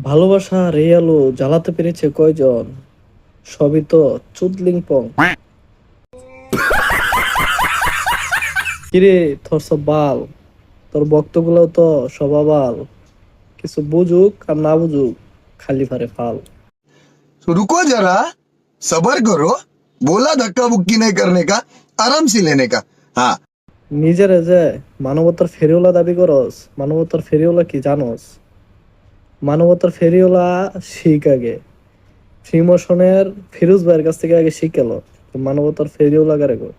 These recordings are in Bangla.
ভালোবাসা রে আলো জ্বালাতে পেরেছে কয়জন? সবই তো চুদলিং পং। কিরে, তোর সব বাল, তোর বক্তগুলো তো সব বাল। কিছু বুঝুক আর না বুঝুক, খালি ফারে ফাল। तो रुको जरा, सबर करो। बोला धक्का बुक्की नहीं करने का, आराम से लेने का। हाँ। নিজেরে যে মানবতার ফেরিওয়ালা দাবি করস, মানবতার ফেরিওয়ালা কি জানোস? মানবতার ফেরিওয়ালা শিখ আগে। ফ্রিমোশনের ফিরোজ ভাইয়ের কাছ থেকে আগে শিখেলো মানবতার ফেরিওয়ালা কারে গো।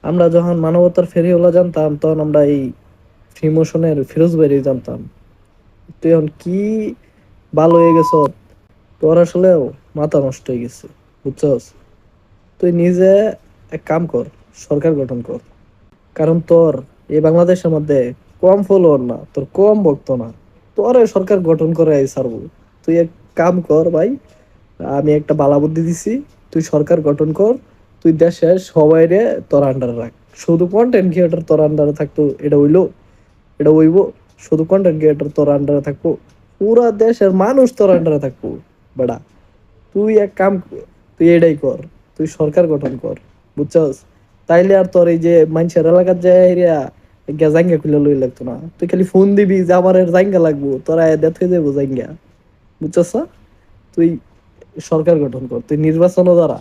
আমরা যখন মানবতার ফেরিওয়ালা জানতাম তখন আমরা এই ফ্রিমোশনের ফিরোজ ভাইয়েরই জানতাম। তুই এখন কি ভালো হয়ে গেছ, তোর আসলেও মাথা নষ্ট হয়ে গেছে, বুঝছস? তুই নিজে এক কাম কর, সরকার গঠন কর। কারণ তোর এই বাংলাদেশের মধ্যে কম ফলোয়ার না, তোর কম ভক্ত না, তোর সরকার গঠন করে ছাড়বো। তুই এক কাম কর ভাই, আমি একটা বালা বুদ্ধি দিছি, তুই সরকার গঠন কর। তুই দেশের সবাইরে তোর আন্ডারে রাখ। শুধু কন্টেন্ট ক্রিয়েটর তোর আন্ডারে থাকতো এটা হইলো? এটা হইব? শুধু কন্টেন্ট ক্রিয়েটর তোর আন্ডারে থাকবো? পুরা দেশের মানুষ তোর আন্ডারে থাকবো বেটা। তুই এক কাম কর, তুই এটাই কর, তুই সরকার গঠন কর, বুঝছস? তাইলে আর তোর এই যে মানুষের এলাকার যায় জাঙ্গা খুলে লই লাগতো না। তুই খালি ফোন দিবি যে আমার জাঙ্গা লাগবো, তোরা দেখ হয়ে যাবো জাঙ্গা, বুঝছস? তুই সরকার গঠন কর, তুই নির্বাচনও দাঁড়া।